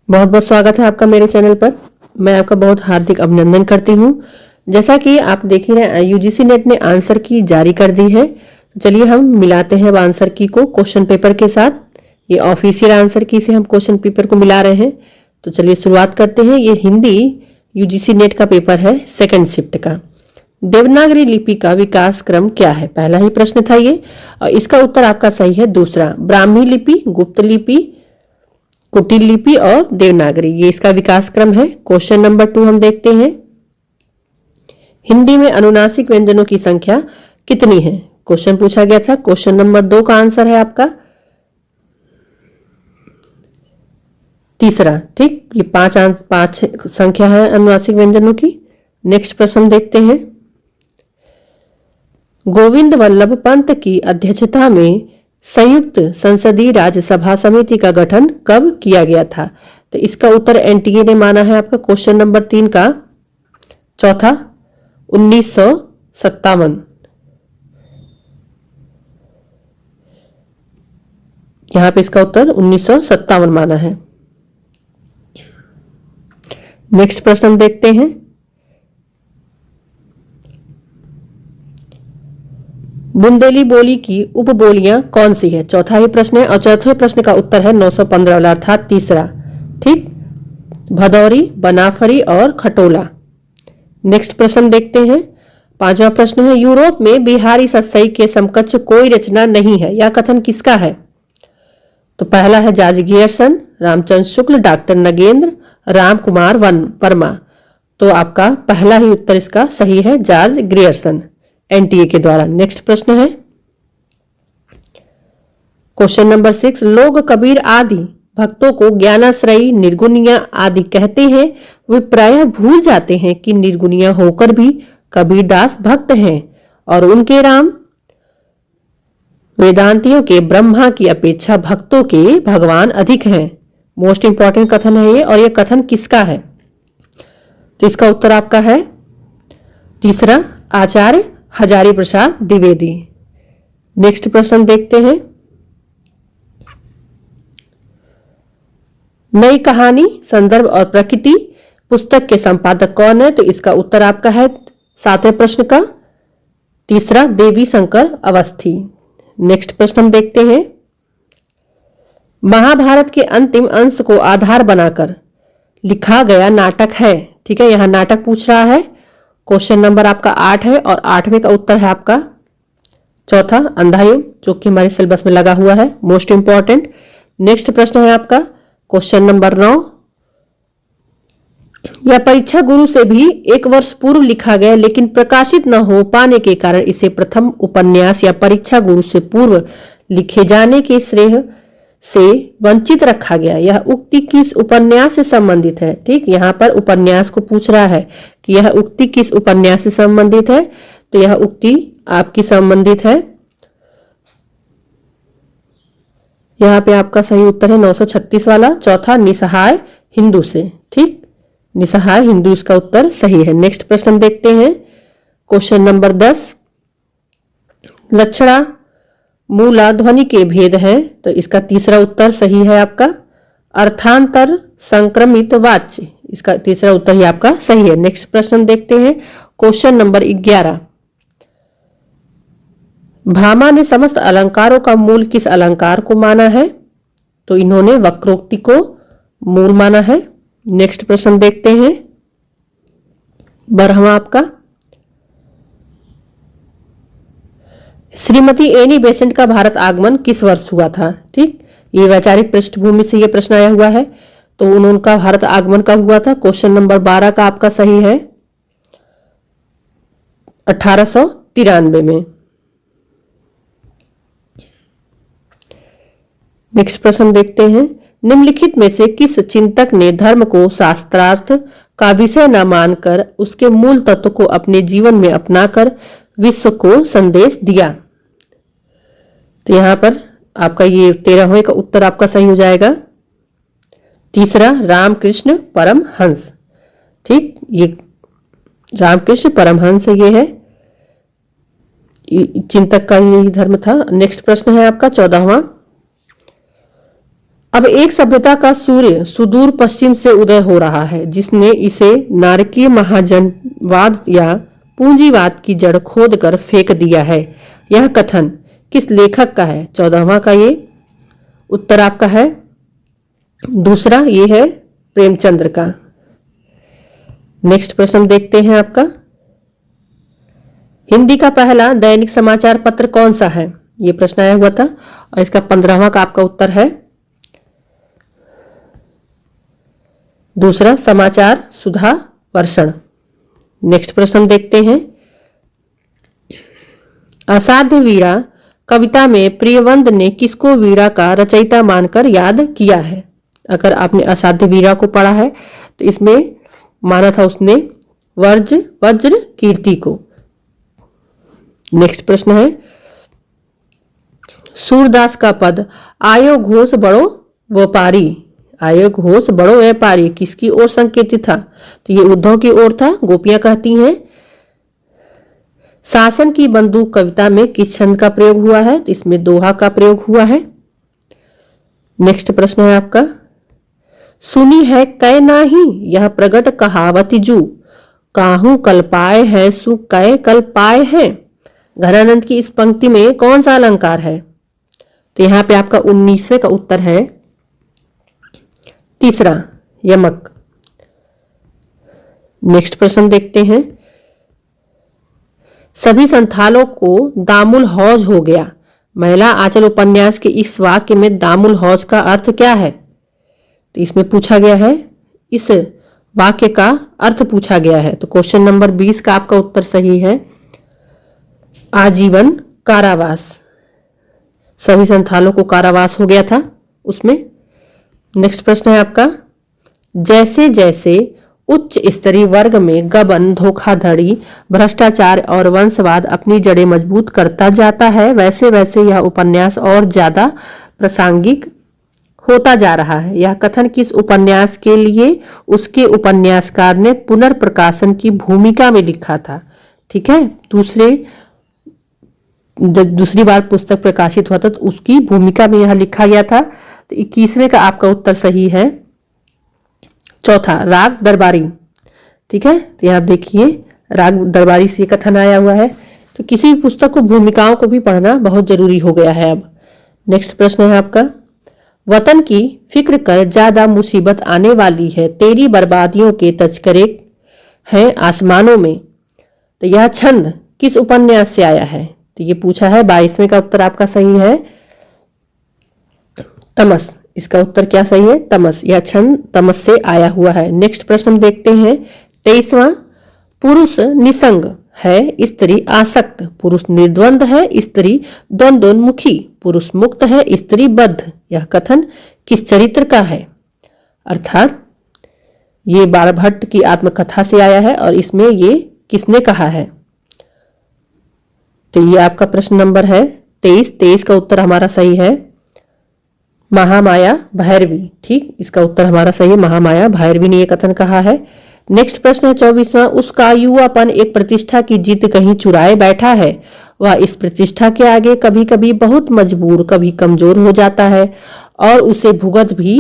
बहुत बहुत स्वागत है आपका मेरे चैनल पर। मैं आपका बहुत हार्दिक अभिनंदन करती हूँ। जैसा कि आप देख ही रहे हैं, यूजीसी नेट ने आंसर की जारी कर दी है। चलिए हम मिलाते हैं आंसर की को क्वेश्चन पेपर के साथ। ये ऑफिशियल आंसर की से हम क्वेश्चन पेपर को मिला रहे हैं। तो चलिए शुरुआत करते हैं। ये हिंदी यूजीसी नेट का पेपर है, सेकेंड शिफ्ट का। देवनागरी लिपि का विकास क्रम क्या है? पहला ही प्रश्न था ये, और इसका उत्तर आपका सही है दूसरा। ब्राह्मी लिपि, गुप्त लिपि, कुटिल लिपि और देवनागरी, ये इसका विकास क्रम है। क्वेश्चन नंबर 2 हम देखते हैं। हिंदी में अनुनासिक व्यंजनों की संख्या कितनी है? क्वेश्चन पूछा गया था। क्वेश्चन नंबर 2 का आंसर है आपका तीसरा। ठीक, ये पांच संख्या है अनुनासिक व्यंजनों की। नेक्स्ट प्रश्न देखते हैं। गोविंद वल्लभ पंत की अध्यक्षता में संयुक्त संसदीय राज्यसभा समिति का गठन कब किया गया था? तो इसका उत्तर एनटीए ने माना है आपका। क्वेश्चन नंबर 3 का चौथा 1957। यहां पे इसका उत्तर 1957 माना है। नेक्स्ट प्रश्न हम देखते हैं। बुंदेली बोली की उपबोलियां कौन सी है? चौथा ही प्रश्न है, और चौथे प्रश्न का उत्तर है 915 वाला, अर्थात तीसरा। ठीक, भदौरी, बनाफरी और खटोला। नेक्स्ट प्रश्न देखते हैं। पांचवा प्रश्न है। यूरोप में बिहारी सत्सई के समकक्ष कोई रचना नहीं है, यह कथन किसका है? तो पहला है George Grierson, Ramchandra Shukla, doctor Nagendra, Ram Kumar Verma. तो आपका पहला ही उत्तर इसका सही है, जॉर्ज ग्रियर्सन, एनटीए के द्वारा। नेक्स्ट प्रश्न है क्वेश्चन नंबर 6। लोग कबीर आदि भक्तों को ज्ञानाश्रयी, निर्गुणिया आदि कहते हैं। वे प्रायः भूल जाते हैं कि निर्गुणिया होकर भी कबीरदास भक्त हैं और उनके राम वेदांतियों के ब्रह्मा की अपेक्षा भक्तों के भगवान अधिक हैं। मोस्ट इंपॉर्टेंट कथन है ये, और ये कथन किसका है? तो इसका उत्तर आपका है तीसरा, आचार्य हजारी प्रसाद द्विवेदी। नेक्स्ट प्रश्न देखते हैं। नई कहानी, संदर्भ और प्रकृति पुस्तक के संपादक कौन है? तो इसका उत्तर आपका है सातवें प्रश्न का तीसरा, देवी शंकर अवस्थी। नेक्स्ट प्रश्न हम देखते हैं। महाभारत के अंतिम अंश को आधार बनाकर लिखा गया नाटक है। ठीक है, यहां नाटक पूछ रहा है। क्वेश्चन नंबर आपका 8 है, और 8वें का उत्तर है आपका चौथा, अंधायुग, जो कि हमारे सिलेबस में लगा हुआ है, मोस्ट इंपॉर्टेंट। नेक्स्ट प्रश्न है आपका क्वेश्चन नंबर 9। यह परीक्षा गुरु से भी 1 वर्ष पूर्व लिखा गया, लेकिन प्रकाशित न हो पाने के कारण इसे प्रथम उपन्यास या परीक्षा गुरु से पूर्व लिखे जाने के श्रेय से वंचित रखा गया। यह उक्ति किस उपन्यास से संबंधित है? ठीक, यहां पर उपन्यास को पूछ रहा है कि यह उक्ति किस उपन्यास से संबंधित है। तो यह उक्ति आपकी संबंधित है, यहां पे आपका सही उत्तर है 936 वाला, चौथा, निसहाय हिंदू से। ठीक, निसहाय हिंदू इसका उत्तर सही है। नेक्स्ट प्रश्न हम देखते हैं। Question number 10। लक्षणा मूला ध्वनि के भेद हैं। तो इसका तीसरा उत्तर सही है आपका, अर्थांतर संक्रमित वाच्य, इसका तीसरा उत्तर ही आपका सही है। नेक्स्ट प्रश्न हम देखते हैं। Question number 11। भामा ने समस्त अलंकारों का मूल किस अलंकार को माना है? तो इन्होंने वक्रोक्ति को मूल माना है। नेक्स्ट प्रश्न देखते हैं। 12वां आपका, श्रीमती एनी बेसेंट का भारत आगमन किस वर्ष हुआ था? ठीक, ये वैचारिक पृष्ठभूमि से ये प्रश्न आया हुआ है। तो उनका भारत आगमन कब हुआ था? क्वेश्चन नंबर 12 का आपका सही है 1893 में। नेक्स्ट प्रश्न देखते हैं। निम्नलिखित में से किस चिंतक ने धर्म को शास्त्रार्थ का विषय न मानकर उसके मूल तत्व को अपने जीवन में अपनाकर विश्व को संदेश दिया? तो यहां पर आपका ये 13वें का उत्तर आपका सही हो जाएगा तीसरा, रामकृष्ण परमहंस। ठीक, ये रामकृष्ण परमहंस ये है, चिंतक का यही धर्म था। नेक्स्ट प्रश्न है आपका 14वां। अब एक सभ्यता का सूर्य सुदूर पश्चिम से उदय हो रहा है, जिसने इसे नारकीय महाजनवाद या पूंजीवाद की जड़ खोदकर फेंक दिया है। यह कथन किस लेखक का है? 14वां का ये उत्तर आपका है। दूसरा ये है प्रेमचंद्र का। नेक्स्ट प्रश्न हम देखते हैं आपका, हिंदी का पहला दैनिक समाचार पत्र कौन सा है? ये प्रश्न आया हुआ था और इसका 15वां का आपका उत्तर है दूसरा, समाचार सुधा वर्षण। नेक्स्ट प्रश्न हम देखते हैं, असाध्य वीरा कविता में प्रियवंद ने किसको वीरा का रचयिता मानकर याद किया है? अगर आपने असाध्य वीरा को पढ़ा है तो इसमें माना था उसने वज्र कीर्ति को। नेक्स्ट प्रश्न है, सूरदास का पद आयो घोष बड़ो व्यापारी, आयो घोष बड़ो व्यापारी किसकी ओर संकेतित था? तो ये उद्धव की ओर था। गोपियां कहती हैं, शासन की बंदूक कविता में किस छंद का प्रयोग हुआ है? तो इसमें दोहा का प्रयोग हुआ है। नेक्स्ट प्रश्न है आपका, सुनी है कै नाही यह प्रगट कहावती जू, काहू कल पाए है सु कै कल पाए हैं। घनानंद की इस पंक्ति में कौन सा अलंकार है? तो यहां पे आपका 19वें का उत्तर है तीसरा, यमक। नेक्स्ट प्रश्न देखते हैं, सभी संथालों को दामुल हौज हो गया, महिला आंचल उपन्यास के इस वाक्य में दामुल हौज का अर्थ क्या है? तो इसमें पूछा गया है, इस वाक्य का अर्थ पूछा गया है। तो क्वेश्चन नंबर 20 का आपका उत्तर सही है, आजीवन कारावास। सभी संथालों को कारावास हो गया था उसमें। नेक्स्ट प्रश्न है आपका, जैसे जैसे उच्च स्तरीय वर्ग में गबन, धोखाधड़ी, भ्रष्टाचार और वंशवाद अपनी जड़ें मजबूत करता जाता है, वैसे वैसे यह उपन्यास और ज्यादा प्रासंगिक होता जा रहा है। यह कथन किस उपन्यास के लिए उसके उपन्यासकार ने पुनर्प्रकाशन की भूमिका में लिखा था? ठीक है, जब दूसरी बार पुस्तक प्रकाशित हुआ था तो उसकी भूमिका में यह लिखा गया था। तो 21वें का आपका उत्तर सही है, चौथा, राग दरबारी। ठीक है, तो यहाँ देखिए राग दरबारी से कथन आया हुआ है। तो किसी भी पुस्तक को, भूमिकाओं को भी पढ़ना बहुत जरूरी हो गया है अब। नेक्स्ट प्रश्न है आपका, वतन की फिक्र कर ज्यादा मुसीबत आने वाली है, तेरी बर्बादियों के तस्करे हैं आसमानों में। तो यह छंद किस उपन्यास से आया है? तो ये पूछा है। 22वें का उत्तर आपका सही है, तमस। इसका उत्तर क्या सही है? तमस। यह छंद तमस से आया हुआ है। नेक्स्ट प्रश्न हम देखते हैं, 23वां, पुरुष निसंग है, स्त्री आसक्त, पुरुष निर्द्वंद है, स्त्री द्वंद्वोन्मुखी, पुरुष मुक्त है, स्त्री बद्ध। यह कथन किस चरित्र का है? अर्थात ये बाणभट्ट की आत्मकथा से आया है और इसमें ये किसने कहा है? तो ये आपका प्रश्न नंबर है 23 का उत्तर हमारा सही है, महामाया भैरवी। ठीक, इसका उत्तर हमारा सही है, महामाया भैरवी ने यह कथन कहा है। नेक्स्ट प्रश्न है 24वां, उसका युवापन एक प्रतिष्ठा की जीत कहीं चुराए बैठा है, वह इस प्रतिष्ठा के आगे कभी कभी बहुत मजबूर, कभी कमजोर हो जाता है और उसे भुगत भी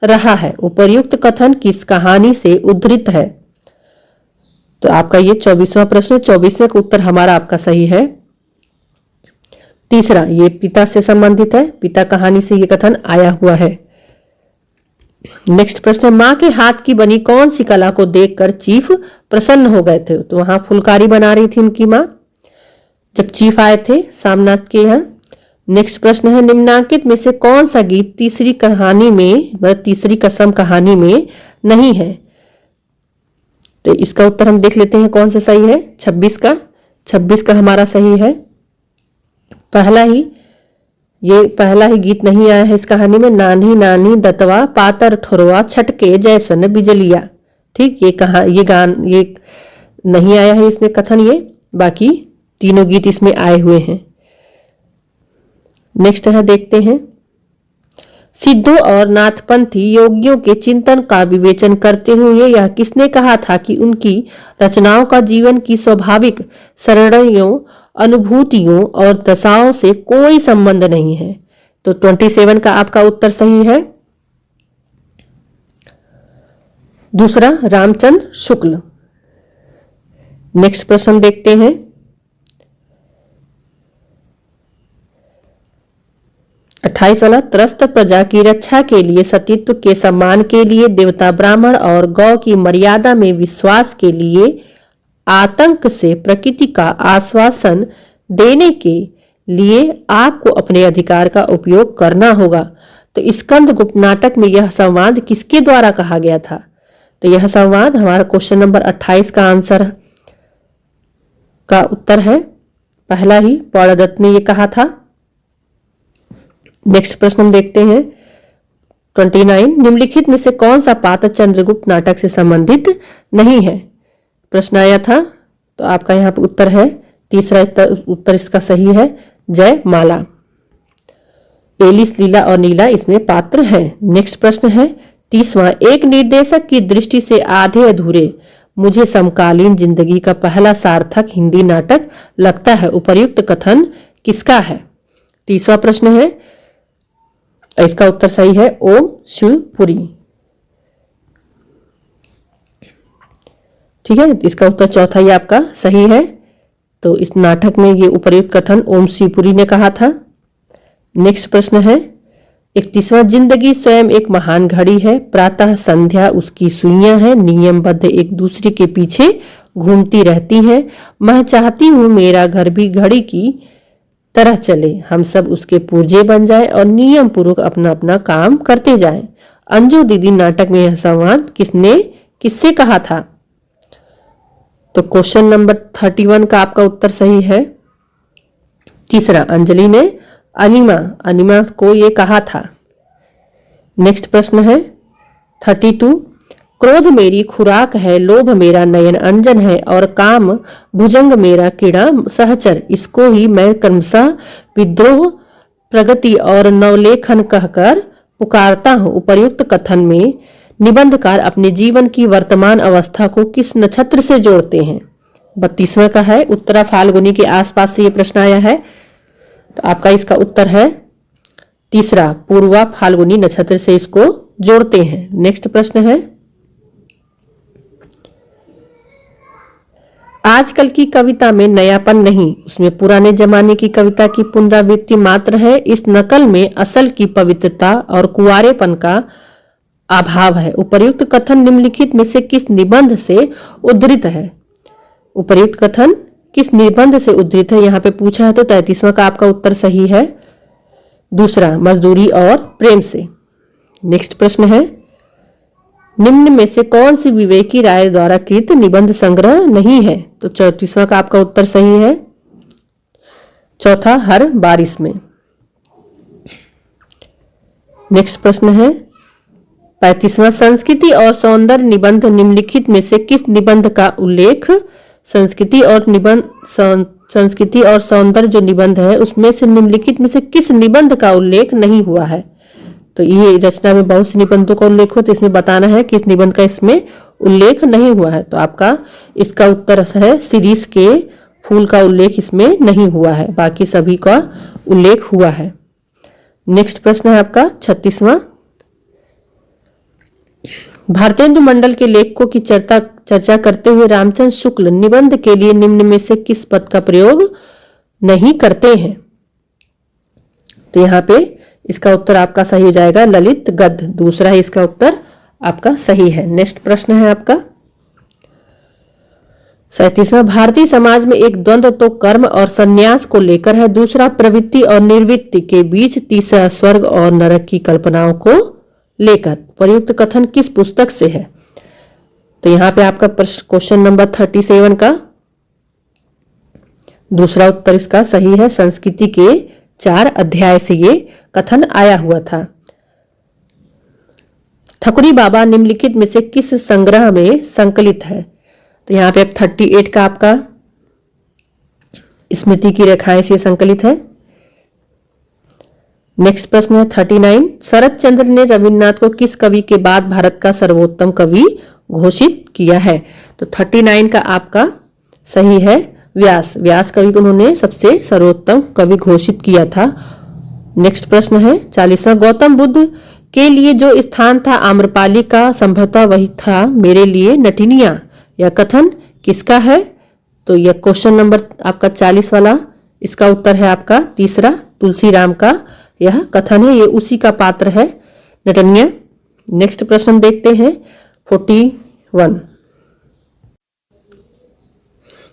रहा है। उपर्युक्त कथन किस कहानी से उद्धृत है? तो आपका ये 24वां प्रश्न, 24वें का उत्तर हमारा आपका सही है, तीसरा, ये पिता से संबंधित है, पिता कहानी से ये कथन आया हुआ है। नेक्स्ट प्रश्न, मां के हाथ की बनी कौन सी कला को देखकर चीफ प्रसन्न हो गए थे? तो वहां फुलकारी बना रही थी उनकी मां जब चीफ आए थे सामनाथ के यहाँ। नेक्स्ट प्रश्न है, निम्नांकित में से कौन सा गीत तीसरी कहानी में, मतलब तीसरी कसम कहानी में नहीं है? तो इसका उत्तर हम देख लेते हैं कौन सा सही है। 26 का हमारा सही है। पहला ही गीत नहीं आया है इस कहानी में, नानी नानी दतवा पातर ठुरवा छटके जैसन बिजलिया। ठीक, ये नहीं आया है इसमें कथन, ये बाकी तीनों गीत इसमें आए हुए हैं। नेक्स्ट है, देखते हैं, सिद्धों और नाथपंथी योगियों के चिंतन का विवेचन करते हुए यह किसने कहा था कि उनकी रचनाओं का जीवन की स्वाभाविक सरलयों, अनुभूतियों और दशाओं से कोई संबंध नहीं है? तो 27 का आपका उत्तर सही है, दूसरा रामचंद्र शुक्ल। नेक्स्ट प्रश्न देखते हैं। अट्ठाईस वाला, त्रस्त प्रजा की रक्षा के लिए, सतीत्व के सम्मान के लिए, देवता ब्राह्मण और गौ की मर्यादा में विश्वास के लिए, आतंक से प्रकृति का आश्वासन देने के लिए आपको अपने अधिकार का उपयोग करना होगा। तो स्कंदगुप्त नाटक में यह संवाद किसके द्वारा कहा गया था? तो यह संवाद हमारा क्वेश्चन नंबर 28 का आंसर का उत्तर है। पहला ही पौड़दत्त ने यह कहा था। नेक्स्ट प्रश्न हम देखते हैं 29, निम्नलिखित में से कौन सा पात्र चंद्रगुप्त नाटक से संबंधित नहीं है? प्रश्न आया था, तो आपका यहाँ पे उत्तर है, तीसरा उत्तर इसका सही है, जयमाला। एलिस, लीला और नीला इसमें पात्र हैं। नेक्स्ट प्रश्न है 30वां, एक निर्देशक की दृष्टि से आधे अधूरे मुझे समकालीन जिंदगी का पहला सार्थक हिंदी नाटक लगता है, उपर्युक्त कथन किसका है? 30वां प्रश्न है, इसका उत्तर सही है, ओम शिवपुरी। ठीक है, इसका उत्तर चौथा ही आपका सही है। तो इस नाटक में ये उपर्युक्त कथन ओम शिवपुरी ने कहा था। नेक्स्ट प्रश्न है 31वां, जिंदगी स्वयं एक महान घड़ी है, प्रातः संध्या उसकी सुइयां हैं, नियमबद्ध एक दूसरे के पीछे घूमती रहती हैं। मैं चाहती हूं मेरा घर भी घड़ी की तरह चले, हम सब उसके पुर्जे बन जाएं और नियम पूर्वक अपना अपना काम करते जाएं। अंजू दीदी नाटक में यह संवाद किससे कहा था? तो क्वेश्चन नंबर 31 का आपका उत्तर सही है। तीसरा, अंजलि ने अनिमा को ये कहा था। नेक्स्ट प्रश्न है 32, क्रोध मेरी खुराक है, लोभ मेरा नयन अंजन है और काम भुजंग मेरा कीड़ा सहचर, इसको ही मैं क्रमशः विद्रोह, प्रगति और नवलेखन कहकर पुकारता हूं। उपर्युक्त कथन में निबंधकार अपने जीवन की वर्तमान अवस्था को किस नक्षत्र से जोड़ते हैं? 32वां का है, उत्तरा फाल्गुनी के आसपास से ये प्रश्न आया है, तो आपका इसका उत्तर है तीसरा, पूर्वा फाल्गुनी नक्षत्र से इसको जोड़ते हैं। नेक्स्ट प्रश्न है, आजकल की कविता में नयापन नहीं, उसमें पुराने जमाने की कविता की पुनरावृत्ति मात्र है। इस नकल में असल की पवित्रता और कुंवारेपन का अभाव है। उपर्युक्त कथन निम्नलिखित में से किस निबंध से उद्धृत है? उपर्युक्त कथन किस निबंध से उद्धृत है यहाँ पे पूछा है, तो 33वां का आपका उत्तर सही है, दूसरा, मजदूरी और प्रेम से। नेक्स्ट प्रश्न है, निम्न में से कौन सी विवेकी राय द्वारा कृत निबंध संग्रह नहीं है? तो 34वां का आपका उत्तर सही है, चौथा, हर बारिश में। नेक्स्ट प्रश्न है 35वां, संस्कृति और सौंदर्य निबंध निम्नलिखित में से किस निबंध का उल्लेख? संस्कृति और सौंदर्य जो निबंध है उसमें से निम्नलिखित में से किस निबंध का उल्लेख नहीं हुआ है? तो ये रचना में बहुत से निबंधों का उल्लेख हुआ, तो इसमें बताना है किस निबंध का इसमें उल्लेख नहीं हुआ है। तो आपका इसका उत्तर है, शिरीष के फूल का उल्लेख इसमें नहीं हुआ है, बाकी सभी का उल्लेख हुआ है। नेक्स्ट प्रश्न है आपका 36वां, भारतेंदु मंडल के लेखकों की चर्चा करते हुए रामचंद्र शुक्ल निबंध के लिए निम्न में से किस पद का प्रयोग नहीं करते हैं? तो यहाँ पे इसका उत्तर आपका सही हो जाएगा, ललित गद्य, दूसरा है इसका उत्तर आपका सही है। नेक्स्ट प्रश्न है आपका 37वां, भारतीय समाज में एक द्वंद्व तो कर्म और संन्यास को लेकर है, दूसरा प्रवृत्ति और निर्वृत्ति के बीच, तीसरा स्वर्ग और नरक की कल्पनाओं को लेकर। प्रयुक्त कथन किस पुस्तक से है? तो यहाँ पे आपका क्वेश्चन नंबर 37 का दूसरा उत्तर इसका सही है, संस्कृति के 4 अध्याय से ये कथन आया हुआ था। ठकुरी बाबा निम्नलिखित में से किस संग्रह में संकलित है? तो यहाँ पे 38 का आपका स्मृति की रेखाएं से संकलित है। नेक्स्ट प्रश्न है 39, शरद चंद्र ने रविन्द्रनाथ को किस कवि के बाद भारत का सर्वोत्तम कवि घोषित किया है? तो 39 का आपका सही है, व्यास कवि को उन्होंने सबसे सर्वोत्तम कवि घोषित किया था। नेक्स्ट प्रश्न है 40वां, गौतम बुद्ध के लिए जो स्थान था आम्रपाली का, संभवतः वही था मेरे लिए नटिनिया। यह कथन किसका है? तो यह क्वेश्चन नंबर आपका 40 वाला, इसका उत्तर है आपका तीसरा, तुलसीराम का यह कथन है, ये उसी का पात्र है नटनिया। नेक्स्ट प्रश्न हम देखते हैं 41।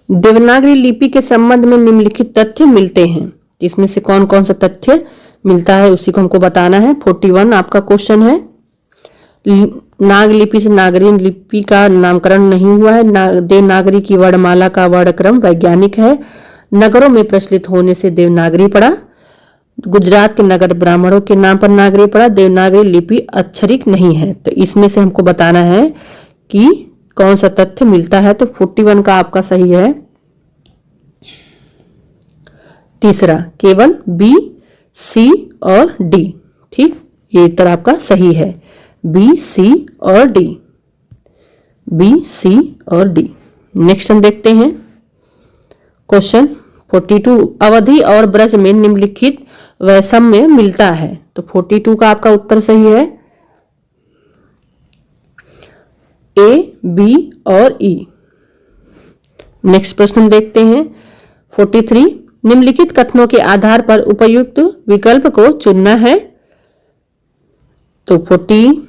देवनागरी लिपि के संबंध में निम्नलिखित तथ्य मिलते हैं, इसमें से कौन कौन सा तथ्य मिलता है उसी को हमको बताना है। 41 आपका क्वेश्चन है। नाग लिपि से नागरी लिपि का नामकरण नहीं हुआ है। देवनागरी की वर्णमाला का वर्णक्रम वैज्ञानिक है। नगरों में प्रचलित होने से देवनागरी पड़ा। गुजरात के नगर ब्राह्मणों के नाम पर नागरी पड़ा। देवनागरी लिपि अक्षरिक नहीं है। तो इसमें से हमको बताना है कि कौन सा तथ्य मिलता है। तो 41 का आपका सही है तीसरा, केवल बी, सी और डी। ठीक, ये उत्तर आपका सही है, बी, सी और डी, बी, सी और डी। नेक्स्ट हम देखते हैं क्वेश्चन 42। अवधि और ब्रज में निम्नलिखित वैषम्य मिलता है। तो 42 का आपका उत्तर सही है, ए, बी और ई। नेक्स्ट प्रश्न हम देखते हैं 43। निम्नलिखित कथनों के आधार पर उपयुक्त विकल्प को चुनना है। तो 43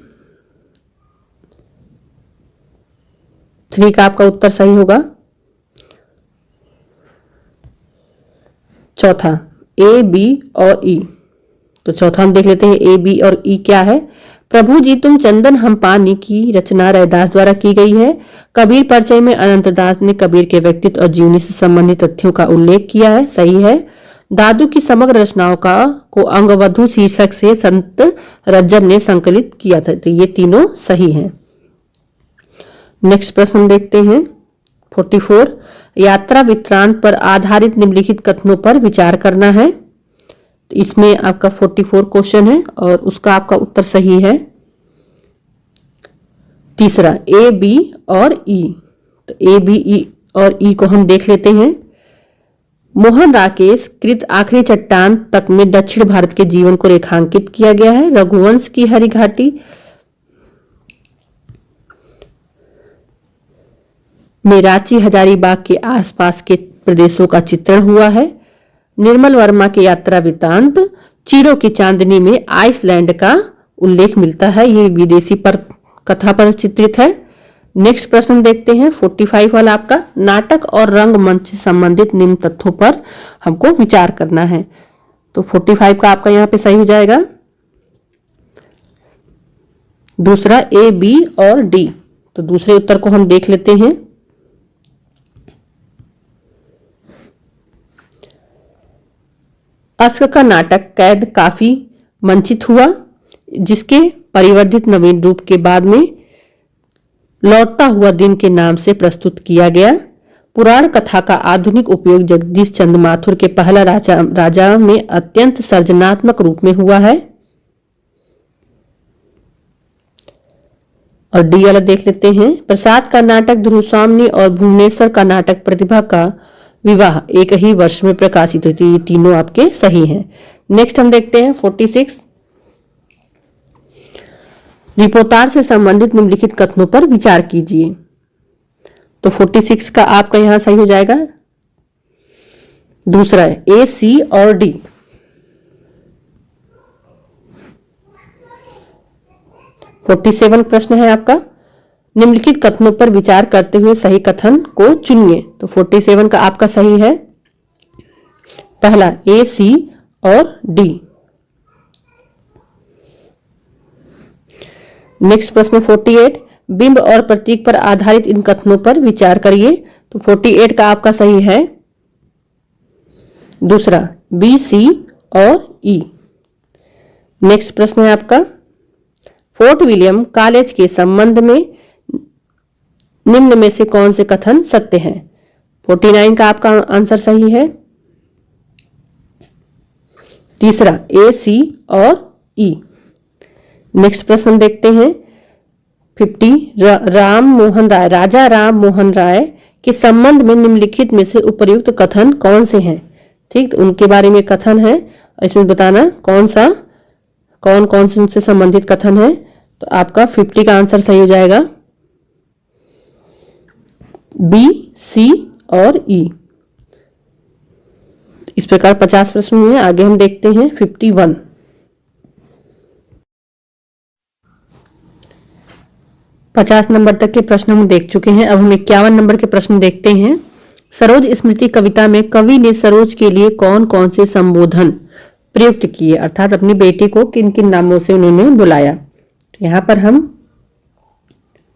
का आपका उत्तर सही होगा चौथा, ए, बी और ई। तो चौथा हम देख लेते हैं ए, बी और ई क्या है। प्रभु जी तुम चंदन हम पानी की रचना रैदास द्वारा की गई है। कबीर परिचय में अनंतदास ने कबीर के व्यक्तित्व और जीवनी से संबंधित तथ्यों का उल्लेख किया है, सही है। दादू की समग्र रचनाओं को अंगवधु शीर्षक से संत रज्जब ने संकलित किया था। तो ये तीनों सही हैं। नेक्स्ट प्रश्न हम देखते हैं 44। यात्रा वृत्तांत पर आधारित निम्नलिखित कथनों पर विचार करना है। तो इसमें आपका 44 क्वेश्चन है और उसका आपका उत्तर सही है तीसरा, ए, बी और ई। तो ए, बी, ई और ई को हम देख लेते हैं। मोहन राकेश कृत आखिरी चट्टान तक में दक्षिण भारत के जीवन को रेखांकित किया गया है। रघुवंश की हरी घाटी में रांची हजारीबाग के आसपास के प्रदेशों का चित्रण हुआ है। निर्मल वर्मा के यात्रा वृत्तांत चीड़ों की चांदनी में आइसलैंड का उल्लेख मिलता है, ये विदेशी पर कथा पर चित्रित है। नेक्स्ट प्रश्न देखते हैं 45 वाला आपका, नाटक और रंगमंच से संबंधित निम्न तथ्यों पर हमको विचार करना है। तो 45 का आपका यहाँ पे सही हो जाएगा दूसरा, ए, बी और डी। तो दूसरे उत्तर को हम देख लेते हैं। अस्क का नाटक कैद काफी मंचित हुआ, जिसके परिवर्धित नवीन रूप के बाद में लौटता हुआ दिन के नाम से प्रस्तुत किया गया। पुराण कथा का आधुनिक उपयोग जगदीश चंद्र माथुर के पहला राजा में अत्यंत सर्जनात्मक रूप में हुआ है। और डी वाला देख लेते हैं। प्रसाद का नाटक ध्रुवस्वामिनी और भुवनेश्वर का नाटक प्रतिभा का विवाह एक ही वर्ष में प्रकाशित हुई थी। ये तीनों आपके सही हैं। नेक्स्ट हम देखते हैं 46। रिपोर्टार से संबंधित निम्नलिखित कथनों पर विचार कीजिए। तो 46 का आपका यहां सही हो जाएगा दूसरा है, ए, सी और डी। फोर्टी 47 प्रश्न है आपका, निम्नलिखित कथनों पर विचार करते हुए सही कथन को चुनिए। तो 47 का आपका सही है पहला, ए, सी और डी। नेक्स्ट प्रश्न 48। बिंब और प्रतीक पर आधारित इन कथनों पर विचार करिए। तो 48 का आपका सही है दूसरा, बी, सी और ई। नेक्स्ट प्रश्न है आपका, फोर्ट विलियम कॉलेज के संबंध में निम्न में से कौन से कथन सत्य हैं। 49 का आपका आंसर सही है तीसरा, ए, सी और ई। नेक्स्ट प्रश्न देखते हैं 50। राजा राम मोहन राय के संबंध में निम्नलिखित में से उपर्युक्त कथन कौन से हैं। ठीक, तो उनके बारे में कथन है, इसमें बताना कौन सा कौन कौन से उनसे संबंधित कथन है, तो आपका 50 का आंसर सही हो जाएगा बी, सी और ई। इस प्रकार 50 प्रश्न हुए। आगे हम देखते हैं 51। पचास नंबर तक के प्रश्न हम देख चुके हैं। अब हम 51 नंबर के प्रश्न देखते हैं। सरोज स्मृति कविता में कवि ने सरोज के लिए कौन कौन से संबोधन प्रयुक्त किए, अर्थात अपनी बेटी को किन किन नामों से उन्होंने बुलाया। तो यहाँ पर हम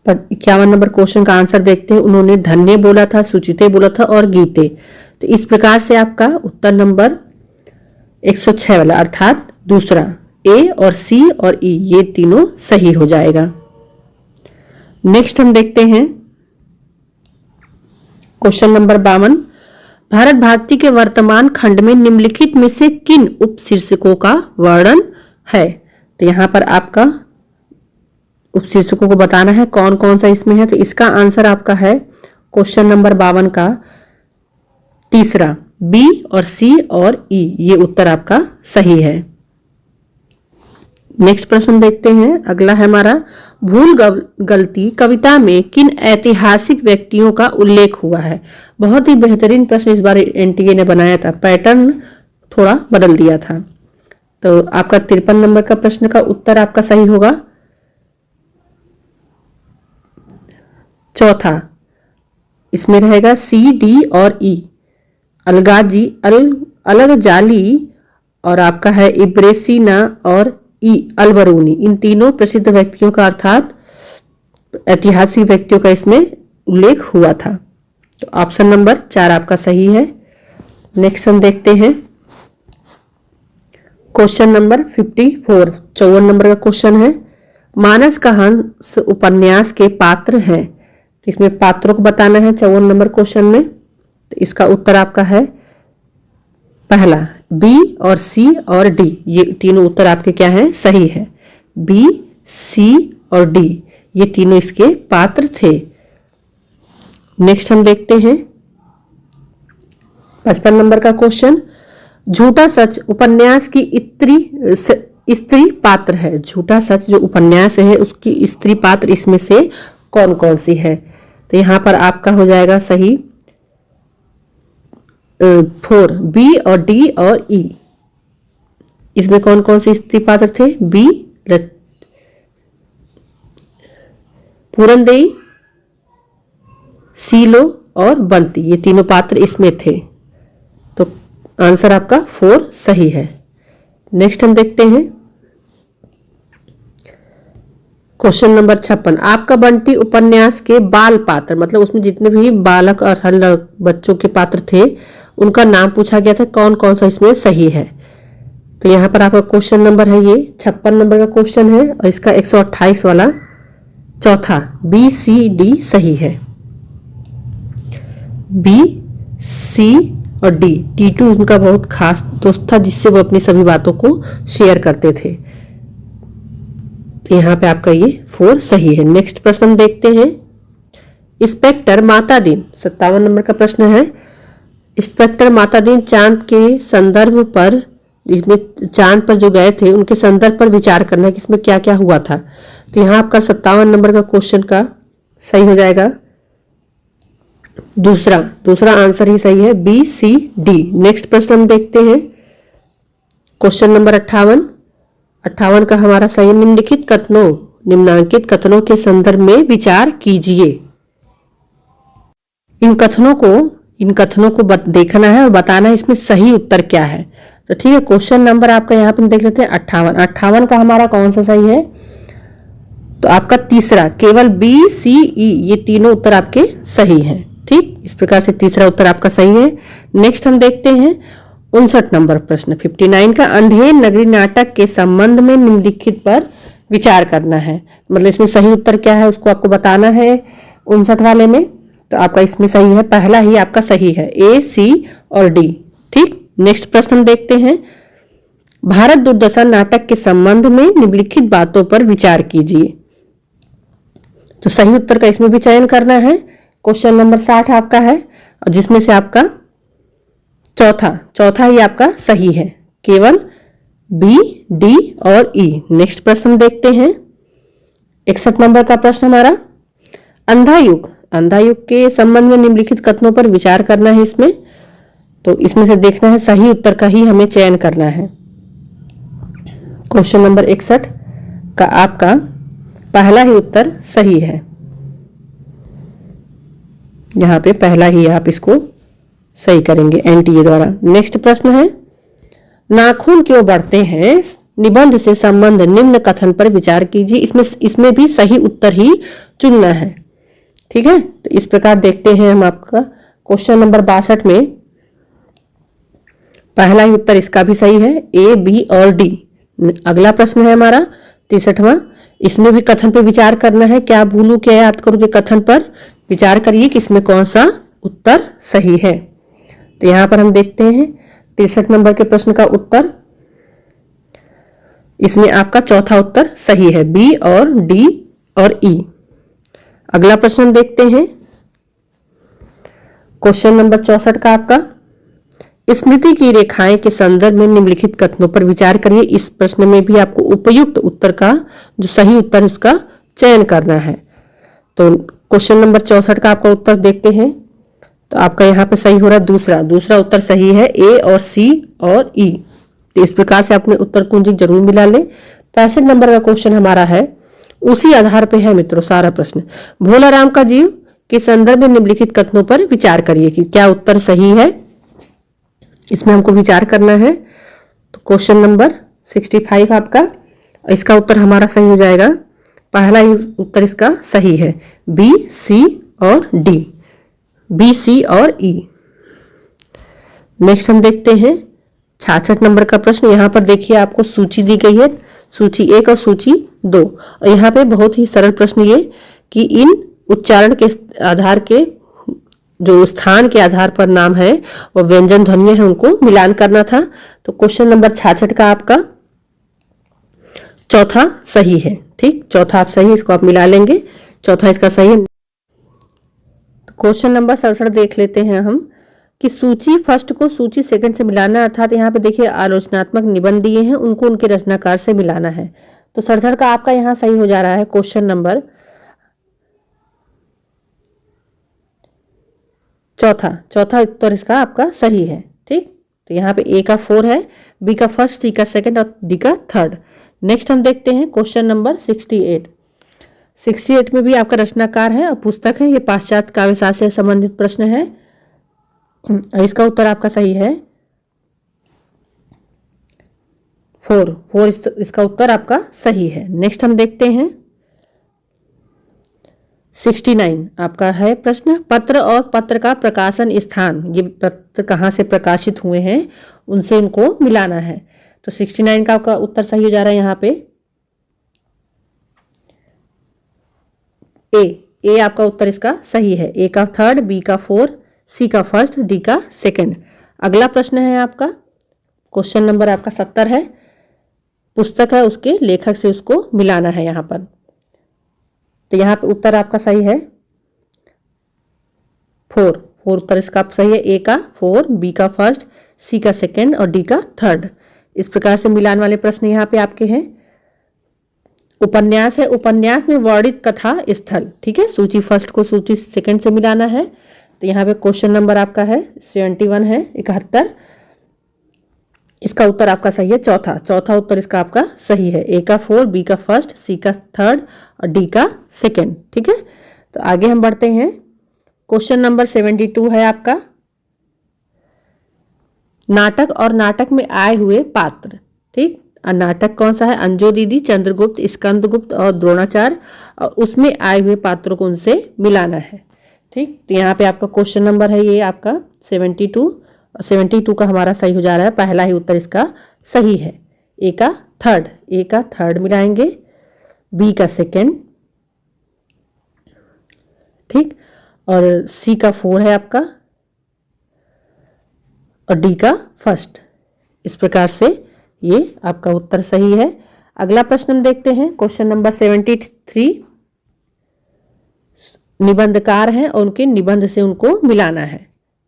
51 नंबर क्वेश्चन का आंसर देखते हैं। उन्होंने धन्य बोला था, सुचिते बोला था और गीते। तो इस प्रकार से आपका उत्तर नंबर 106 वाला अर्थात दूसरा ए और सी और ई ये तीनों सही हो जाएगा। नेक्स्ट हम देखते हैं क्वेश्चन नंबर 52। भारत भारती के वर्तमान खंड में निम्नलिखित में से किन उपशीर्षकों का वर्णन है। तो यहां पर आपका उपशीर्षकों को बताना है कौन कौन सा इसमें है। तो इसका आंसर आपका है क्वेश्चन नंबर 52 का तीसरा बी और सी और ई ये उत्तर आपका सही है। नेक्स्ट प्रश्न देखते हैं। अगला है हमारा भूल गलती कविता में किन ऐतिहासिक व्यक्तियों का उल्लेख हुआ है। बहुत ही बेहतरीन प्रश्न इस बार एनटीए ने बनाया था, पैटर्न थोड़ा बदल दिया था। तो आपका 53 नंबर का प्रश्न का उत्तर आपका सही होगा चौथा। इसमें रहेगा सी, डी और ई। अलगाजी, अलग जाली और आपका है इब्रेसिना और ई अलबरूनी। इन तीनों प्रसिद्ध व्यक्तियों का अर्थात ऐतिहासिक व्यक्तियों का इसमें उल्लेख हुआ था। तो ऑप्शन नंबर 4 आपका सही है। नेक्स्ट हम देखते हैं क्वेश्चन नंबर 54। 54 नंबर का क्वेश्चन है मानस का हंस उपन्यास के पात्र हैं। तो इसमें पात्रों को बताना है 54 नंबर क्वेश्चन में। तो इसका उत्तर आपका है पहला बी और सी और डी ये तीनों उत्तर आपके क्या हैं, सही है। बी, सी और डी ये तीनों इसके पात्र थे। नेक्स्ट हम देखते हैं 55 नंबर का क्वेश्चन झूठा सच उपन्यास की स्त्री पात्र है। झूठा सच जो उपन्यास है उसकी स्त्री पात्र इसमें से कौन कौन सी है। तो यहां पर आपका हो जाएगा सही 4 बी और डी और ई। इसमें कौन कौन से स्त्री पात्र थे, बी पूरनदेई, सीलो और बंती ये तीनों पात्र इसमें थे। तो आंसर आपका 4 सही है। नेक्स्ट हम देखते हैं क्वेश्चन नंबर 56। आपका बंटी उपन्यास के बाल पात्र मतलब उसमें जितने भी बालक और बच्चों के पात्र थे उनका नाम पूछा गया था, कौन कौन सा इसमें सही है। तो यहाँ पर आपका क्वेश्चन नंबर है ये 56 नंबर का क्वेश्चन है और इसका 128 वाला चौथा बी, सी, डी सही है। बी, सी और डी। टीटू उनका बहुत खास दोस्त था जिससे वो अपनी सभी बातों को शेयर करते थे। तो यहाँ पे आपका ये 4 सही है। नेक्स्ट प्रश्न हम देखते हैं इंस्पेक्टर माता दीन 57 नंबर का प्रश्न है। इंस्पेक्टर माता दीन चांद के संदर्भ पर इसमें चांद पर जो गए थे उनके संदर्भ पर विचार करना है कि इसमें क्या क्या हुआ था। तो यहाँ आपका 57 नंबर का क्वेश्चन का सही हो जाएगा दूसरा आंसर ही सही है बी, सी, डी। नेक्स्ट प्रश्न हम देखते हैं क्वेश्चन नंबर 58 का हमारा सही निम्नांकित कथनों के संदर्भ में विचार कीजिए। इन कथनों को देखना है और बताना है इसमें सही उत्तर क्या है। तो ठीक है, क्वेश्चन नंबर आपका यहाँ पे देख लेते हैं 58 का हमारा कौन सा सही है। तो आपका तीसरा केवल बी, सी, ई ये तीनों उत्तर आपके सही हैं। ठीक, इस प्रकार से तीसरा उत्तर आपका सही है। नेक्स्ट हम देखते हैं 59 नंबर प्रश्न 59 का अंधेर नगरी नाटक के संबंध में निम्नलिखित पर विचार करना है। मतलब इसमें सही उत्तर क्या है उसको आपको बताना है 59 वाले में। तो आपका इसमें सही है, पहला ही आपका सही है ए, सी और डी। ठीक, नेक्स्ट प्रश्न हम देखते हैं भारत दुर्दशा नाटक के संबंध में निम्नलिखित बातों पर विचार कीजिए। तो सही उत्तर का इसमें भी चयन करना है। क्वेश्चन नंबर 60 आपका है और जिसमें से आपका चौथा ही आपका सही है। केवल बी, डी और ई। नेक्स्ट प्रश्न देखते हैं 61 नंबर का प्रश्न हमारा, अंधा युग। अंधा युग के संबंध में निम्नलिखित कथनों पर विचार करना है इसमें। तो इसमें से देखना है, सही उत्तर का ही हमें चयन करना है। क्वेश्चन नंबर 61 का आपका पहला ही उत्तर सही है। यहां पे पहला ही आप इसको सही करेंगे एनटीए द्वारा। नेक्स्ट प्रश्न है, नाखून क्यों बढ़ते हैं, निबंध से संबंध निम्न कथन पर विचार कीजिए। इसमें भी सही उत्तर ही चुनना है। ठीक है, तो इस प्रकार देखते हैं हम आपका क्वेश्चन नंबर 62 में पहला ही उत्तर इसका भी सही है, ए, बी और डी। अगला प्रश्न है हमारा 63वां, इसमें भी कथन पर विचार करना है। क्या भूलू क्या याद करूं के कथन पर विचार करिए कि इसमें कौन सा उत्तर सही है। तो यहां पर हम देखते हैं 63 नंबर के प्रश्न का उत्तर, इसमें आपका चौथा उत्तर सही है, बी और डी और ई। अगला प्रश्न देखते हैं क्वेश्चन नंबर 64 का आपका, स्मृति की रेखाएं के संदर्भ में निम्नलिखित कथनों पर विचार करिए। इस प्रश्न में भी आपको उपयुक्त उत्तर का जो सही उत्तर उसका चयन करना है। तो क्वेश्चन नंबर 64 का आपका उत्तर देखते हैं। तो आपका यहाँ पे सही हो रहा है दूसरा उत्तर सही है, ए और सी और ई। तो इस प्रकार से अपने उत्तर कुंजी जरूर मिला ले। 65 नंबर का क्वेश्चन हमारा है, उसी आधार पे है मित्रों सारा प्रश्न। भोलाराम का जीव के संदर्भ में निम्नलिखित कथनों पर विचार करिए कि क्या उत्तर सही है। इसमें हमको विचार करना है। तो क्वेश्चन नंबर 65 आपका, इसका उत्तर हमारा सही हो जाएगा, पहला ही उत्तर इसका सही है, बी, सी और डी, बी, सी और ई। नेक्स्ट हम देखते हैं 66 नंबर का प्रश्न। यहाँ पर देखिए आपको सूची दी गई है, सूची 1 और सूची 2। और यहाँ पे बहुत ही सरल प्रश्न ये कि इन उच्चारण के आधार के जो स्थान के आधार पर नाम है वो व्यंजन ध्वनियां है, उनको मिलान करना था। तो क्वेश्चन नंबर 66 का आपका चौथा सही है। ठीक, चौथा आप सही, इसको आप मिला लेंगे, चौथा इसका सही है। क्वेश्चन नंबर 67 देख लेते हैं हम कि सूची फर्स्ट को सूची सेकंड से मिलाना, अर्थात यहाँ पे देखिए आलोचनात्मक निबंध दिए हैं, उनको उनके रचनाकार से मिलाना है। तो 67 का आपका यहाँ सही हो जा रहा है। क्वेश्चन नंबर चौथा उत्तर इसका आपका सही है। ठीक, तो यहाँ पे ए का 4 है, बी का फर्स्ट, सी का सेकंड और डी का थर्ड। नेक्स्ट हम देखते हैं क्वेश्चन नंबर 68 में भी आपका रचनाकार है और पुस्तक है, ये पाश्चात्य काव्यशास्त्र से संबंधित प्रश्न है। इसका उत्तर आपका सही है 4 इसका उत्तर आपका सही है। नेक्स्ट हम देखते हैं 69 आपका है प्रश्न, पत्र और पत्र का प्रकाशन स्थान, ये पत्र कहाँ से प्रकाशित हुए हैं उनसे इनको मिलाना है। तो 69 का आपका उत्तर सही हो जा रहा है। यहाँ पे ए आपका उत्तर इसका सही है, ए का थर्ड, बी का 4, सी का फर्स्ट, डी का सेकंड। अगला प्रश्न है आपका क्वेश्चन नंबर आपका 70 है, पुस्तक है उसके लेखक से उसको मिलाना है यहाँ पर। तो यहाँ पे उत्तर आपका सही है 4 उत्तर इसका सही है, ए का 4, बी का फर्स्ट, सी का सेकंड और डी का थर्ड। इस प्रकार से मिलान वाले प्रश्न यहाँ पे आपके हैं। उपन्यास है, उपन्यास में वर्णित कथा स्थल, ठीक है, सूची फर्स्ट को सूची सेकंड से मिलाना है। तो यहाँ पे क्वेश्चन नंबर आपका है 71 है 71, इसका उत्तर आपका सही है चौथा उत्तर इसका आपका सही है, ए का 4, बी का फर्स्ट, सी का थर्ड और डी का सेकंड। ठीक है, तो आगे हम बढ़ते हैं। क्वेश्चन नंबर 72 है आपका, नाटक और नाटक में आए हुए पात्र। ठीक, नाटक कौन सा है, अंजो दीदी, चंद्रगुप्त, स्कंदगुप्त और द्रोणाचार्य, और उसमें आए हुए पात्रों को उनसे मिलाना है। ठीक, तो यहाँ पे आपका क्वेश्चन नंबर है ये आपका 72 का हमारा सही हो जा रहा है, पहला ही उत्तर इसका सही है, ए का थर्ड मिलाएंगे, बी का सेकेंड, ठीक, और सी का 4 है आपका और डी का फर्स्ट। इस प्रकार से ये आपका उत्तर सही है। अगला प्रश्न हम देखते हैं क्वेश्चन नंबर 73, निबंधकार हैं और उनके निबंध से उनको मिलाना है।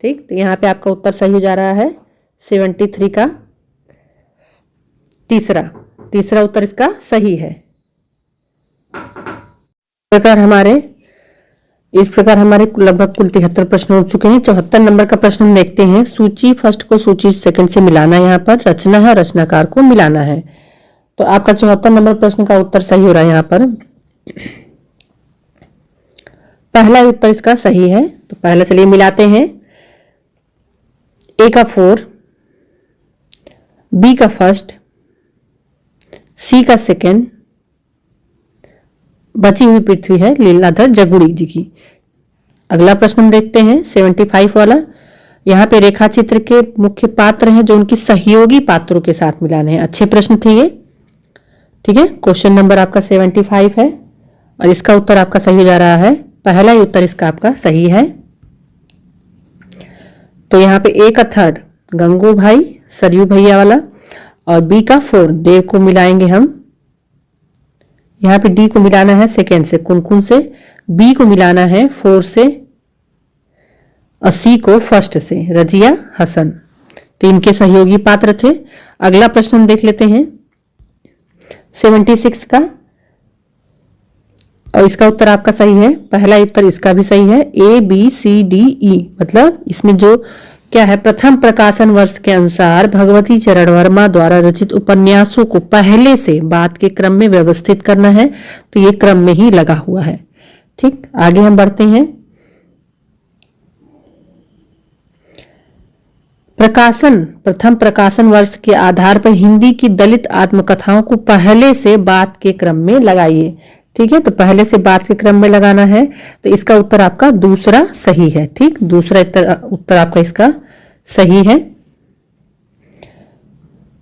ठीक, तो यहाँ पे आपका उत्तर सही हो जा रहा है 73 का। तीसरा तीसरा उत्तर इसका सही है। इस प्रकार हमारे लगभग कुल 73 प्रश्न हो चुके हैं। 74 नंबर का प्रश्न हम देखते हैं। सूची फर्स्ट को सूची सेकंड से मिलाना, यहाँ पर रचना है, रचनाकार को मिलाना है। तो आपका 74 नंबर प्रश्न का उत्तर सही हो रहा है। यहाँ पर पहला उत्तर इसका सही है। तो पहला चलिए मिलाते हैं। ए का 4, बी का फर्स्ट, सी का सेकंड, बची हुई पृथ्वी है लीलाधर जगुड़ी जी की। अगला प्रश्न हम देखते हैं 75 वाला। यहाँ पे रेखा चित्र के मुख्य पात्र हैं जो उनकी सहयोगी पात्रों के साथ मिलाने हैं। अच्छे प्रश्न थे ये, ठीक है। क्वेश्चन नंबर आपका 75 है और इसका उत्तर आपका सही हो जा रहा है। पहला ही उत्तर इसका आपका सही है। तो यहाँ पे ए का 3 गंगू भाई सरयू भैया वाला और बी का 4 देव को मिलाएंगे हम। यहाँ पे डी को मिलाना है सेकेंड से कुनकुन से, बी को मिलाना है 4 से और सी को फर्स्ट से रजिया हसन। तो इनके सहयोगी पात्र थे। अगला प्रश्न हम देख लेते हैं 76 का और इसका उत्तर आपका सही है। पहला उत्तर इसका भी सही है। A B C D E, मतलब इसमें जो क्या है, प्रथम प्रकाशन वर्ष के अनुसार भगवती चरण वर्मा द्वारा रचित उपन्यासों को पहले से बाद के क्रम में व्यवस्थित करना है। तो ये क्रम में ही लगा हुआ है। ठीक, आगे हम बढ़ते हैं। प्रकाशन प्रथम प्रकाशन वर्ष के आधार पर हिंदी की दलित आत्मकथाओं को पहले से बाद के क्रम में लगाइए। ठीक है, तो पहले से बाद के क्रम में लगाना है। तो इसका उत्तर आपका दूसरा सही है। ठीक, दूसरा उत्तर आपका इसका सही है।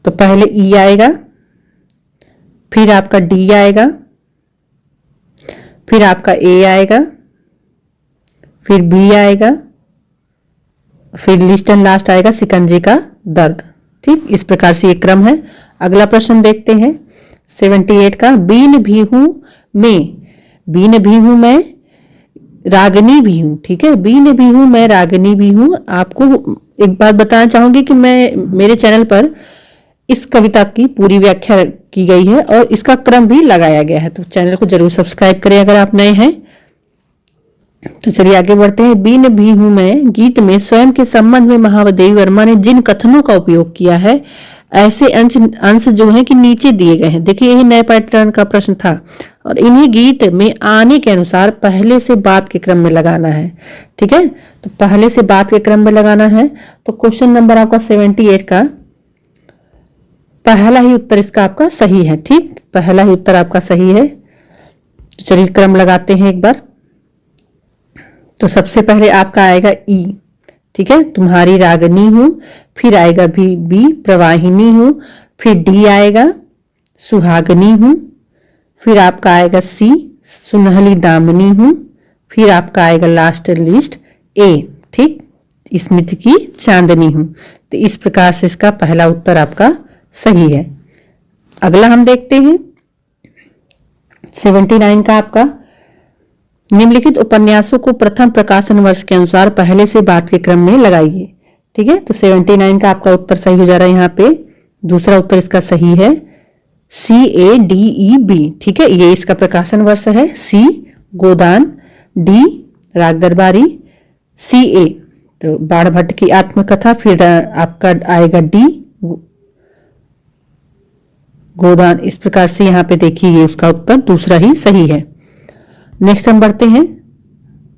तो पहले ई आएगा, फिर आपका डी आएगा, फिर आपका ए आएगा, फिर बी आएगा, फिर लिस्ट एंड लास्ट आएगा शिकंजे का दर्द। ठीक, इस प्रकार से ये क्रम है। अगला प्रश्न देखते हैं 78 का। बीन भी हूं मैं रागनी भी हूं। ठीक है, बीन भी हूं मैं रागनी भी हूं। आपको एक बात बताना चाहूंगी कि मेरे चैनल पर इस कविता की पूरी व्याख्या की गई है और इसका क्रम भी लगाया गया है। तो चैनल को जरूर सब्सक्राइब करें अगर आप नए हैं। तो चलिए आगे बढ़ते हैं। बीन भी हूं मैं गीत में स्वयं के संबंध में महादेवी वर्मा ने जिन कथनों का उपयोग किया है, ऐसे अंश जो है कि नीचे दिए गए हैं। देखिए, यही नए पैटर्न का प्रश्न था और इन्हीं गीत में आने के अनुसार पहले से बाद के क्रम में लगाना है। ठीक है, तो पहले से बाद के क्रम में लगाना है। तो क्वेश्चन नंबर आपका 78 का पहला ही उत्तर इसका आपका सही है। ठीक, पहला ही उत्तर आपका सही है। तो चलिए क्रम लगाते हैं एक बार। तो सबसे पहले आपका आएगा ई। ठीक है, तुम्हारी रागनी हूं, फिर आएगा बी प्रवाहिनी हूं, फिर डी आएगा सुहागनी हूं, फिर आपका आएगा सी सुनहली दामनी हूं, फिर आपका आएगा लास्ट लिस्ट ए। ठीक, स्मृति की चांदनी हूं। तो इस प्रकार से इसका पहला उत्तर आपका सही है। अगला हम देखते हैं 79 का। आपका निम्नलिखित उपन्यासों को प्रथम प्रकाशन वर्ष के अनुसार पहले से बाद के क्रम में लगाइए। ठीक है, तो 79 का आपका उत्तर सही हो जा रहा है। यहाँ पे दूसरा उत्तर इसका सही है CADEB। ठीक है, ये इसका प्रकाशन वर्ष है। सी गोदान, डी राग दरबारी, CA तो बाण भट्ट की आत्मकथा, फिर आपका आएगा डी गोदान। इस प्रकार से यहाँ पे देखिए ये उसका उत्तर दूसरा ही सही है। नेक्स्ट हम बढ़ते हैं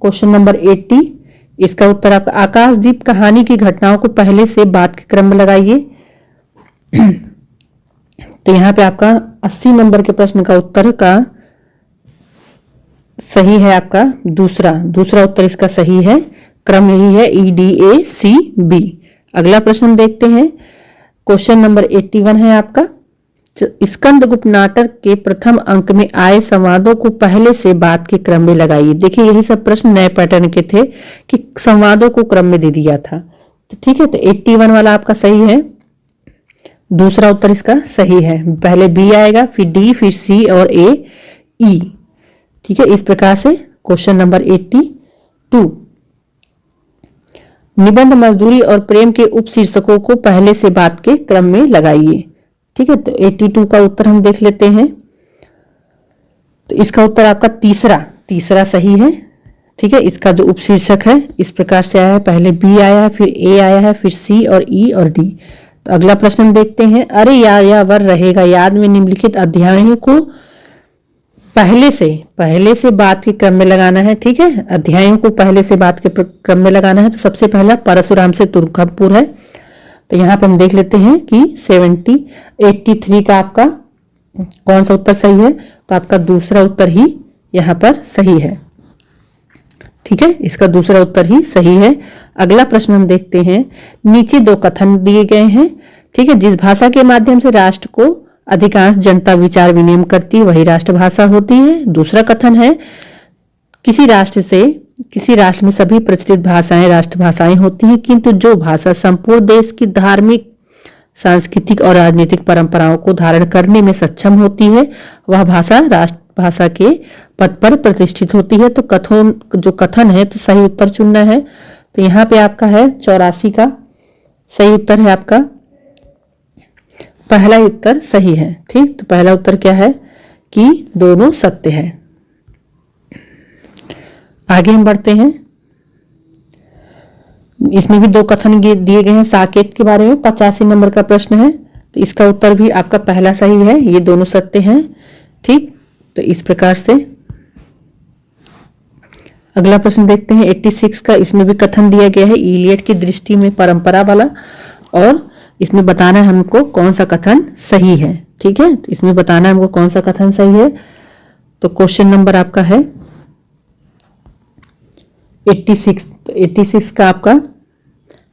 क्वेश्चन नंबर 80। इसका उत्तर आपका आकाशदीप कहानी की घटनाओं को पहले से बाद के क्रम में लगाइए। तो यहाँ पे आपका 80 नंबर के प्रश्न का उत्तर का सही है आपका दूसरा उत्तर इसका सही है। क्रम यही है EDACB। अगला प्रश्न हम देखते हैं क्वेश्चन नंबर 81 है आपका। स्कंदगुप्त नाटक के प्रथम अंक में आए संवादों को पहले से बाद के क्रम में लगाइए। देखिए, यही सब प्रश्न नए पैटर्न के थे कि संवादों को क्रम में दे दिया था। तो ठीक है, तो 81 वाला आपका सही है। दूसरा उत्तर इसका सही है। पहले बी आएगा, फिर डी, फिर सी और ई। ठीक है, इस प्रकार से क्वेश्चन नंबर 82। निबंध मजदूरी और प्रेम के उपशीर्षकों को पहले से बाद के क्रम में लगाइए। ठीक है, तो 82 का उत्तर हम देख लेते हैं। तो इसका उत्तर आपका तीसरा सही है। ठीक है, इसका जो उपशीर्षक है इस प्रकार से आया है, पहले बी आया है, फिर ए आया है, फिर सी और ई और डी। तो अगला प्रश्न हम देखते हैं। अरे यावर रहेगा याद में निम्नलिखित अध्यायों को पहले से बात के क्रम में लगाना है। ठीक है, अध्यायों को पहले से बात के क्रम में लगाना है। तो सबसे पहला परशुराम से तुर्कमपुर है। तो यहाँ पे हम देख लेते हैं कि 83 का आपका कौन सा उत्तर सही है। तो आपका दूसरा उत्तर ही यहाँ पर सही है। ठीक है, इसका दूसरा उत्तर ही सही है। अगला प्रश्न हम देखते हैं। नीचे दो कथन दिए गए हैं। ठीक है, जिस भाषा के माध्यम से राष्ट्र को अधिकांश जनता विचार विनिमय करती है वही राष्ट्रभाषा होती है। दूसरा कथन है किसी राष्ट्र में सभी प्रचलित भाषाएं राष्ट्रभाषाएं होती हैं, किंतु जो भाषा संपूर्ण देश की धार्मिक, सांस्कृतिक और राजनीतिक परंपराओं को धारण करने में सक्षम होती है वह भाषा राष्ट्रभाषा के पद पर प्रतिष्ठित होती है। तो कथन है तो सही उत्तर चुनना है। तो यहाँ पे आपका है 84 का सही उत्तर है आपका पहला उत्तर सही है। ठीक, तो पहला उत्तर क्या है कि दोनों सत्य है। आगे हम बढ़ते हैं। इसमें भी दो कथन दिए गए हैं साकेत के बारे में। 85 नंबर का प्रश्न है। तो इसका उत्तर भी आपका पहला सही है, ये दोनों सत्य हैं। ठीक, तो इस प्रकार से अगला प्रश्न देखते हैं 86 का। इसमें भी कथन दिया गया है इलियट की दृष्टि में परंपरा वाला, और इसमें बताना है हमको कौन सा कथन सही है। ठीक है, तो इसमें बताना है हमको कौन सा कथन सही है। तो क्वेश्चन नंबर आपका है 86। तो 86 का आपका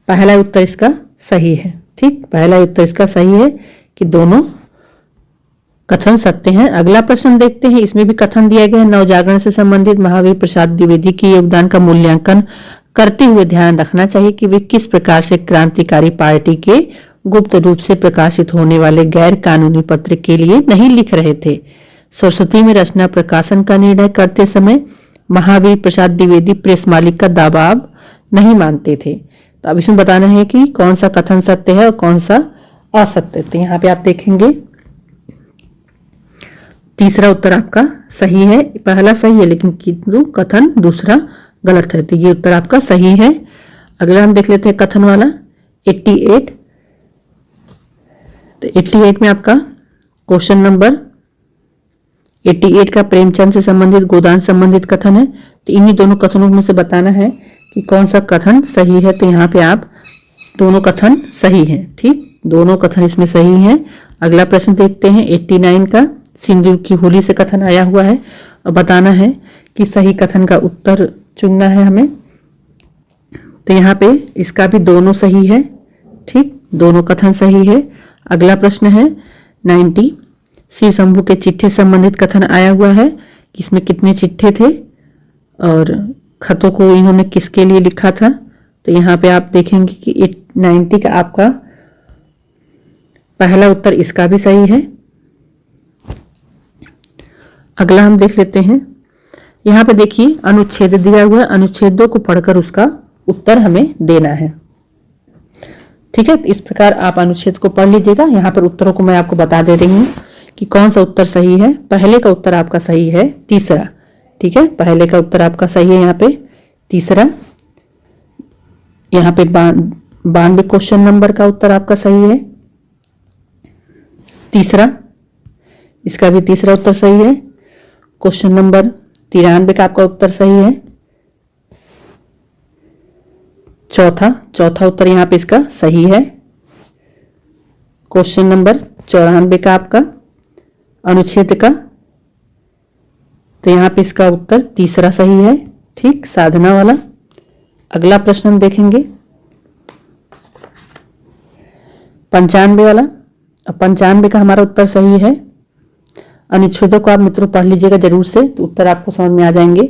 पहला उत्तर इसका सही है। ठीक, पहला उत्तर इसका सही है कि दोनों कथन सत्य हैं। अगला प्रश्न हम देखते हैं। इसमें भी कथन दिया गया है नवजागरण से संबंधित महावीर प्रसाद द्विवेदी के योगदान का मूल्यांकन करते हुए ध्यान रखना चाहिए कि वे किस प्रकार से क्रांतिकारी पार्टी के गुप्त रूप से प्रकाशित होने वाले गैर कानूनी पत्र के लिए नहीं लिख रहे थे। सरस्वती में रचना प्रकाशन का निर्णय करते समय महावीर प्रसाद द्विवेदी प्रेस मालिक का दबाव नहीं मानते थे। तो अब इसमें बताना है कि कौन सा कथन सत्य है और कौन सा असत्य। तो यहाँ पे आप देखेंगे तीसरा उत्तर आपका सही है, पहला सही है लेकिन किंतु कथन दूसरा गलत है। तो ये उत्तर आपका सही है। अगला हम देख लेते हैं कथन वाला 88। तो 88 में आपका क्वेश्चन नंबर 88 का प्रेमचंद से संबंधित गोदान संबंधित कथन है। तो इन्हीं दोनों कथनों में से बताना है कि कौन सा कथन सही है। तो यहाँ पे आप दोनों कथन सही हैं। ठीक, दोनों कथन इसमें सही हैं। अगला प्रश्न देखते हैं 89 का। सिंदूर की होली से कथन आया हुआ है और बताना है कि सही कथन का उत्तर चुनना है हमें। तो यहाँ पे इसका भी दोनों सही है। ठीक, दोनों कथन सही है। अगला प्रश्न है 90। शिव शंभू के चिट्ठे संबंधित कथन आया हुआ है। इसमें कितने चिट्ठे थे और खतों को इन्होंने किसके लिए लिखा था। तो यहाँ पे आप देखेंगे कि 90 का आपका पहला उत्तर इसका भी सही है। अगला हम देख लेते हैं। यहाँ पे देखिए अनुच्छेद दिया हुआ है, अनुच्छेदों को पढ़कर उसका उत्तर हमें देना है। ठीक है, इस प्रकार आप अनुच्छेद को पढ़ लीजिएगा। यहाँ पर उत्तरों को मैं आपको बता दे रही हूँ कि कौन सा उत्तर सही है। पहले का उत्तर आपका सही है तीसरा। ठीक है, पहले का उत्तर आपका सही है यहाँ पे तीसरा। यहाँ पे 92 क्वेश्चन नंबर का उत्तर आपका सही है तीसरा, इसका भी तीसरा उत्तर सही है। क्वेश्चन नंबर 93 का आपका उत्तर सही है चौथा उत्तर यहाँ पे इसका सही है। क्वेश्चन नंबर 94 का आपका अनुच्छेद का, तो यहाँ पे इसका उत्तर तीसरा सही है। ठीक, साधना वाला। अगला प्रश्न हम देखेंगे 95 वाला। अब 95 का हमारा उत्तर सही है। अनुच्छेदों को आप मित्रों पढ़ लीजिएगा जरूर से, तो उत्तर आपको समझ में आ जाएंगे।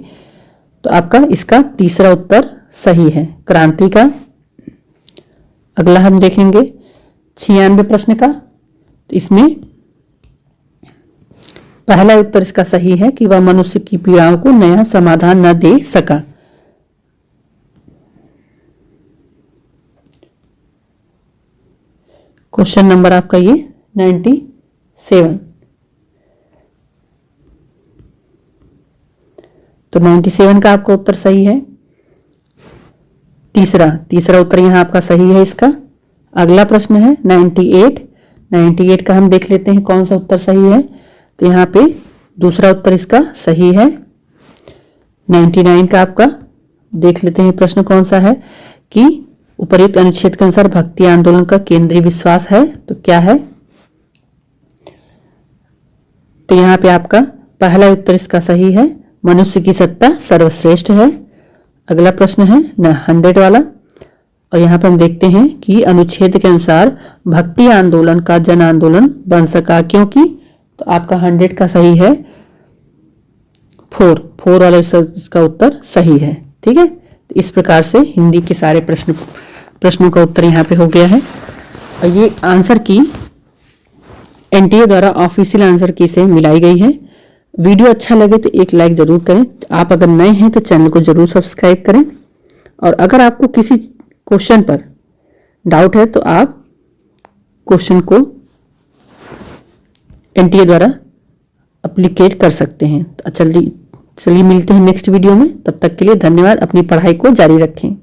तो आपका इसका तीसरा उत्तर सही है, क्रांति का। अगला हम देखेंगे 96 प्रश्न का। तो इसमें पहला उत्तर इसका सही है कि वह मनुष्य की पीड़ाओं को नया समाधान न दे सका। क्वेश्चन नंबर आपका ये 97। तो 97 का आपका उत्तर सही है। तीसरा उत्तर यहाँ आपका सही है इसका। अगला प्रश्न है 98 का हम देख लेते हैं कौन सा उत्तर सही है। तो यहाँ पे दूसरा उत्तर इसका सही है। 99 का आपका देख लेते हैं प्रश्न कौन सा है कि उपर्युक्त अनुच्छेद के अनुसार भक्ति आंदोलन का केंद्रीय विश्वास है तो क्या है। तो यहाँ पे आपका पहला उत्तर इसका सही है, मनुष्य की सत्ता सर्वश्रेष्ठ है। अगला प्रश्न है 100 वाला, और यहाँ पर हम देखते हैं कि अनुच्छेद के अनुसार भक्ति आंदोलन का जन आंदोलन बन सका क्योंकि। तो आपका 100 का सही है, 4 वाला इसका उत्तर सही है। ठीक है, तो इस प्रकार से हिंदी के सारे प्रश्नों का उत्तर यहाँ पे हो गया है। और ये आंसर की एनटीए द्वारा ऑफिशियल आंसर की से मिलाई गई है। वीडियो अच्छा लगे तो एक लाइक जरूर करें। आप अगर नए हैं तो चैनल को जरूर सब्सक्राइब करें। और अगर आपको किसी क्वेश्चन पर डाउट है तो आप क्वेश्चन को एनटीए द्वारा एप्लीकेट कर सकते हैं। तो चलिए मिलते हैं नेक्स्ट वीडियो में। तब तक के लिए धन्यवाद। अपनी पढ़ाई को जारी रखें।